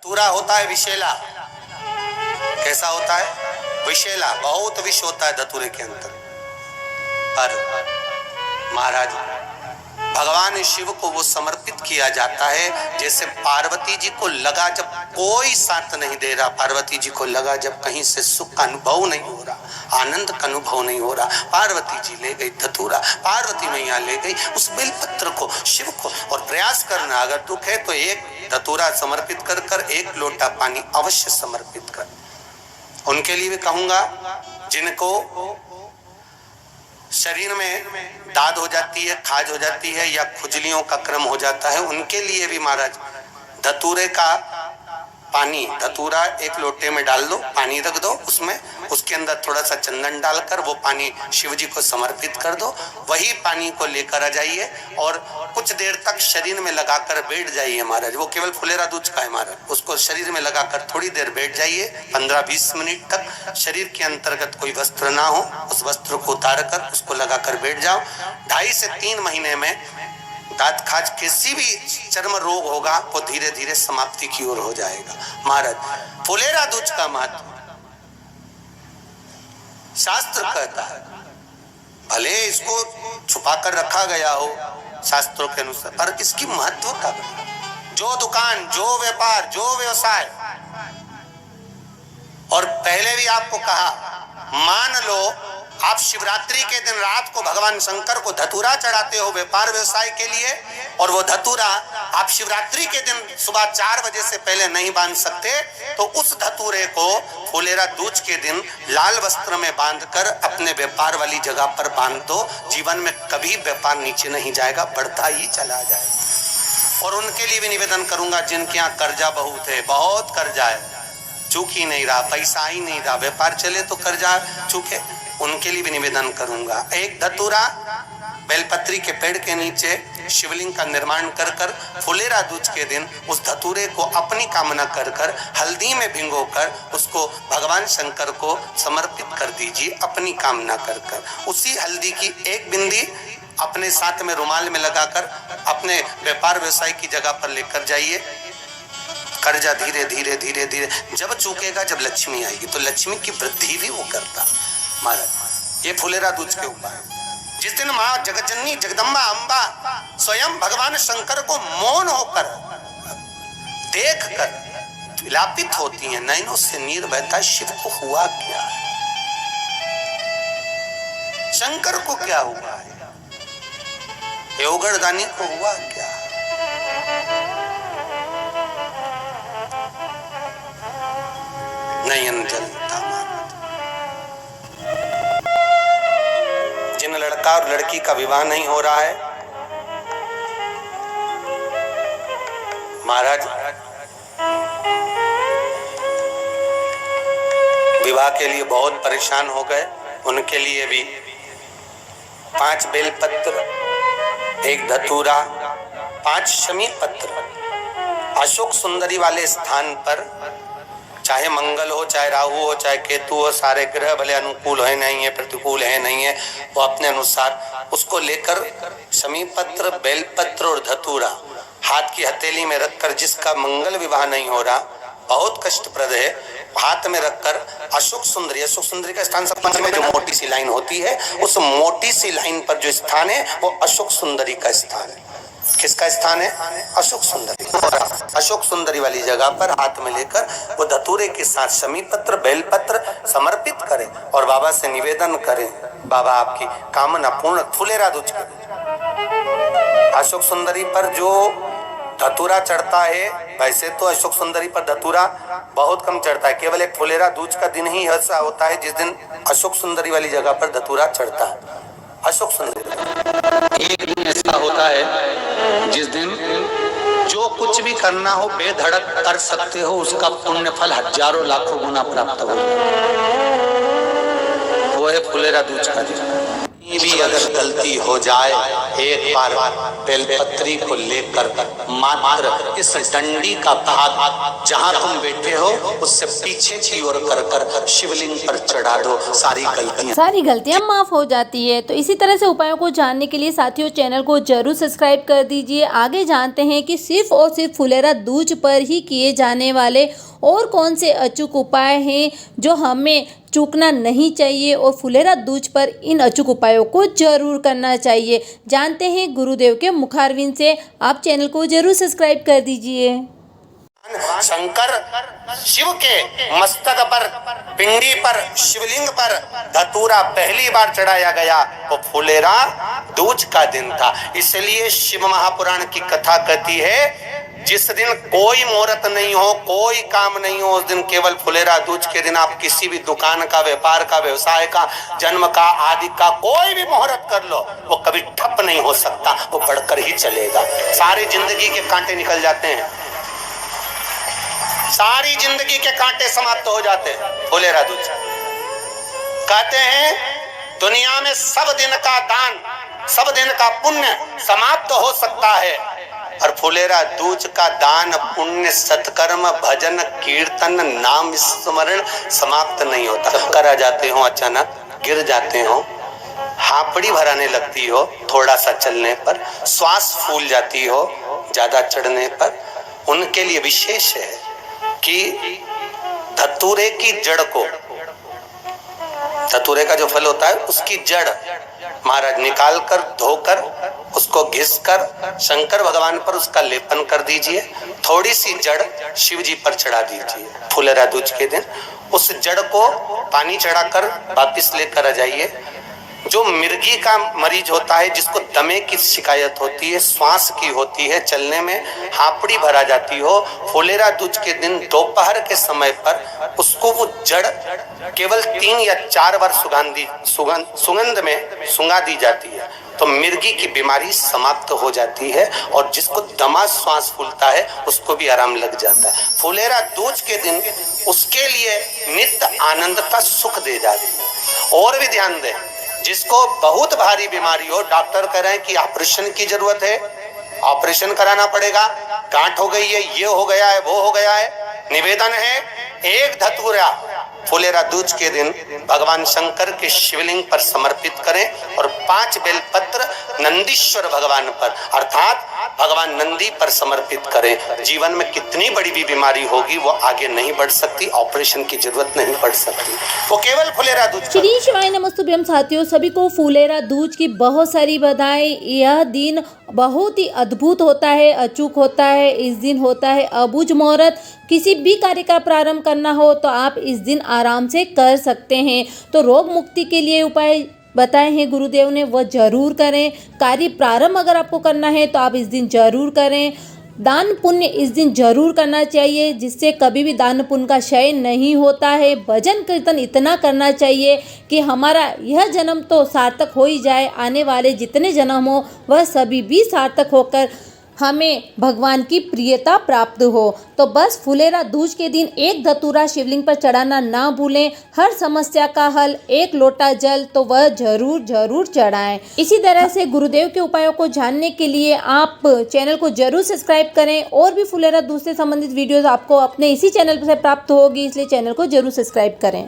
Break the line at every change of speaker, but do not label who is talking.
धतूरा होता है विषैला। कैसा होता है? विषैला, बहुत विष होता है धतूरे के अंदर। पर महाराज भगवान शिव को वो समर्पित किया जाता है जैसे पार्वती जी को लगा, जब कोई साथ नहीं दे रहा, पार्वती जी को लगा जब कहीं से सुख का अनुभव नहीं हो रहा, आनंद का अनुभव नहीं हो रहा, पार्वती जी ले गई धतूरा, पार्वती मैया ले गई उस बेलपत्र को शिव को। और प्रयास करना, अगर दुख है तो एक धतूरा समर्पित कर कर, एक लोटा पानी अवश्य समर्पित कर। उनके लिए भी कहूंगा जिनको शरीर में दाद हो जाती है, खाज हो जाती है या खुजलियों का क्रम हो जाता है, उनके लिए भी महाराज धतूरे का पानी, धतूरा एक लोटे में डाल दो, पानी रख दो उसमें, उसके अंदर थोड़ा सा चंदन डालकर वो पानी शिव जी को समर्पित कर दो। वही पानी को लेकर आ जाइए और कुछ देर तक शरीर में लगाकर बैठ जाइए महाराज। वो केवल फुलेरा दूध का है महाराज, उसको शरीर में लगाकर थोड़ी देर बैठ जाइए, 15-20 मिनट तक। शरीर के अंतर्गत कोई वस्त्र ना हो, उस वस्त्र को उतार कर उसको लगाकर बैठ जाओ। 2.5 से 3 महीने में दांत खाज किसी भी चर्म रोग होगा वो धीरे धीरे समाप्ति की ओर हो जाएगा। महाराज फुलेरा दूध का महत्व शास्त्र कहता है, भले इसको छुपा कर रखा गया हो शास्त्रों के अनुसार, पर इसकी महत्वता, जो दुकान, जो व्यापार, जो व्यवसाय, और पहले भी आपको कहा, मान लो आप शिवरात्रि के दिन रात को भगवान शंकर को धतूरा चढ़ाते हो व्यापार व्यवसाय के लिए, और वो धतूरा आप शिवरात्रि के दिन सुबह 4 बजे से पहले नहीं बांध सकते, तो उस धतूरे को फुलेरा दूज के दिन लाल वस्त्र में बांधकर अपने व्यापार वाली जगह पर बांध दो। जीवन में कभी व्यापार नीचे नहीं जाएगा, बढ़ता ही चला जाएगा। और उनके लिए भी निवेदन करूंगा जिनके यहाँ कर्जा बहुत है, बहुत कर्जा है, चूक ही नहीं रहा, पैसा ही नहीं रहा, व्यापार चले तो कर्जा चूके, उनके लिए भी निवेदन करूंगा। एक धतूरा बेलपत्री के पेड़ के नीचे शिवलिंग का निर्माण कर कर फुलेरा दूज के दिन उस धतूरे को अपनी कामना कर कर हल्दी में भिंगोकर उसको भगवान शंकर को समर्पित कर दीजिए अपनी कामना कर कर। उसी हल्दी की एक बिंदी अपने साथ में रुमाल में लगाकर अपने व्यापार व्यवसाय की जगह पर लेकर जाइए। कर्जा धीरे धीरे धीरे धीरे जब चूकेगा, जब लक्ष्मी आएगी तो लक्ष्मी की वृद्धि भी वो करता। महाराज ये फुलेरा दूज के उपाय, जिस दिन माँ जगतजननी जगदम्बा अम्बा स्वयं भगवान शंकर को मौन होकर देखकर विलापित होती हैं, नैनों से नीर बहता, शिव को हुआ क्या है, शंकर को क्या हुआ है, योगरदानी को हुआ क्या है। नयन जलता जिन लड़का और लड़की का विवाह नहीं हो रहा है, महाराज विवाह के लिए बहुत परेशान हो गए, उनके लिए भी 5 बेलपत्र, 1 धतूरा, 5 शमी पत्र अशोक सुंदरी वाले स्थान पर, चाहे मंगल हो, चाहे राहु हो, चाहे केतु हो, सारे ग्रह भले अनुकूल है नहीं है, प्रतिकूल है नहीं है, वो अपने अनुसार उसको लेकर शमी पत्र, बेलपत्र और धतूरा हाथ की हथेली में रखकर, जिसका मंगल विवाह नहीं हो रहा, बहुत कष्टप्रद है, हाथ में रखकर अशोक सुंदरी का स्थान सब में जो मोटी सी लाइन होती है, उस मोटी सी लाइन पर जो स्थान है वो अशोक सुंदरी का स्थान है। किसका स्थान है? अशोक सुंदरी। अशोक सुंदरी वाली जगह पर हाथ में लेकर वो धतूरे के साथ शमी पत्र, बेलपत्र समर्पित करें और बाबा से निवेदन करें, बाबा आपकी कामना पूर्ण। फुलेरा दूज के अशोक सुंदरी पर जो धतूरा चढ़ता है, वैसे तो अशोक सुंदरी पर धतूरा बहुत कम चढ़ता है, केवल एक फुलेरा दूज का दिन ही ऐसा होता है जिस दिन अशोक सुंदरी वाली जगह पर धतूरा चढ़ता है। अशोक सुंदरी एक दिन ऐसा होता है जिस दिन जो कुछ भी करना हो बेधड़क कर सकते हो, उसका पुण्य फल हजारों लाखों गुना प्राप्त हो। वो है फुलेरा दूज का दिन। भी अगर गलती हो जाए, एक बार बेलपत्री को लेकर मात्र इस डंडी का भाग जहां तुम बैठे हो उससे पीछे की ओर कर शिवलिंग पर चढ़ा दो।
सारी गलतियां माफ हो जाती है। तो इसी तरह से उपायों को जानने के लिए साथियों चैनल को जरूर सब्सक्राइब कर दीजिए। आगे जानते हैं कि सिर्फ और सिर्फ फुलेरा दूज पर ही किए जाने वाले और कौन से अचूक उपाय हैं जो हमें चूकना नहीं चाहिए और फुलेरा दूज पर इन अचूक उपायों को जरूर करना चाहिए। जानते हैं गुरुदेव के मुखारविंद से। आप चैनल को जरूर सब्सक्राइब कर दीजिए।
शंकर शिव के मस्तक पर, पिंडी पर, शिवलिंग पर धतूरा पहली बार चढ़ाया गया वो फुलेरा दूज का दिन था। इसलिए शिव महापुराण की कथा कहती है जिस दिन कोई मुहूर्त नहीं हो, कोई काम नहीं हो, उस दिन केवल फुलेरा दूज के दिन आप किसी भी दुकान का, व्यापार का, व्यवसाय का, जन्म का, आदि का कोई भी मुहूर्त कर लो, वो कभी ठप नहीं हो सकता, वो बढ़कर ही चलेगा। सारी जिंदगी के कांटे निकल जाते हैं, सारी जिंदगी के कांटे समाप्त हो जाते हैं फुलेरा दूज। कहते हैं दुनिया में सब दिन का दान, सब दिन का पुण्य समाप्त हो सकता है और फुलेरा दूज का दान, पुण्य, सत्कर्म, भजन, कीर्तन, नाम स्मरण समाप्त नहीं होता। करा जाते हो, अचानक गिर जाते हो, हापड़ी भराने लगती हो थोड़ा सा चलने पर, श्वास फूल जाती हो ज्यादा चढ़ने पर, उनके लिए विशेष है कि धतूरे की जड़ को, धतूरे का जो फल होता है उसकी जड़ महाराज निकाल कर, धोकर, उसको घिसकर शंकर भगवान पर उसका लेपन कर दीजिए। थोड़ी सी जड़ शिव जी पर चढ़ा दीजिए फुलेरा दूज के दिन। उस जड़ को पानी चढ़ाकर वापिस लेकर आ जाइए। जो मिर्गी का मरीज होता है, जिसको दमे की शिकायत होती है, श्वास की होती है, चलने में हापड़ी भरा जाती हो, फुलेरा दूज के दिन दोपहर के समय पर उसको वो जड़ केवल 3 या 4 बार सुगंध में सुंगा दी जाती है तो मिर्गी की बीमारी समाप्त हो जाती है और जिसको दमा श्वास फूलता है उसको भी आराम लग जाता है। फुलेरा दूज के दिन उसके लिए नित्य आनंद का सुख दे जाती है। और भी ध्यान दें, जिसको बहुत भारी बीमारी हो, डॉक्टर कह रहे हैं कि ऑपरेशन की जरूरत है, ऑपरेशन कराना पड़ेगा, गांठ हो गई है, ये हो गया है, वो हो गया है, निवेदन है एक धतूरा फुलेरा दूज के दिन भगवान शंकर के शिवलिंग पर समर्पित करें और 5 बेलपत्र नंदीश्वर भगवान पर अर्थात भगवान नंदी पर समर्पित करें। जीवन में कितनी बड़ी भी बीमारी होगी वो आगे नहीं बढ़ सकती, ऑपरेशन की जरूरत नहीं पड़ सकती, वो केवल फुलेरा दूज।
श्री शिवाय नमस्तुभ्यम। साथियों सभी को फुलेरा दूज की बहुत सारी बधाई। यह दिन बहुत ही अद्भुत होता है, अचूक होता है। इस दिन होता है अबूझ मुहूर्त। किसी भी कार्य का प्रारंभ करना हो तो आप इस दिन आराम से कर सकते हैं। तो रोग मुक्ति के लिए उपाय बताए हैं गुरुदेव ने, वह जरूर करें। कार्य प्रारंभ अगर आपको करना है तो आप इस दिन जरूर करें। दान पुण्य इस दिन जरूर करना चाहिए, जिससे कभी भी दान पुण्य का क्षय नहीं होता है। भजन कीर्तन इतना करना चाहिए कि हमारा यह जन्म तो सार्थक हो ही जाए, आने वाले जितने जन्म हो वह सभी भी सार्थक होकर हमें भगवान की प्रियता प्राप्त हो। तो बस फुलेरा दूज के दिन एक धतूरा शिवलिंग पर चढ़ाना ना भूलें। हर समस्या का हल एक लोटा जल तो वह जरूर जरूर चढ़ाएं। इसी तरह से गुरुदेव के उपायों को जानने के लिए आप चैनल को जरूर सब्सक्राइब करें। और भी फुलेरा दूज से संबंधित वीडियोस आपको अपने इसी चैनल से प्राप्त होगी, इसलिए चैनल को जरूर सब्सक्राइब करें।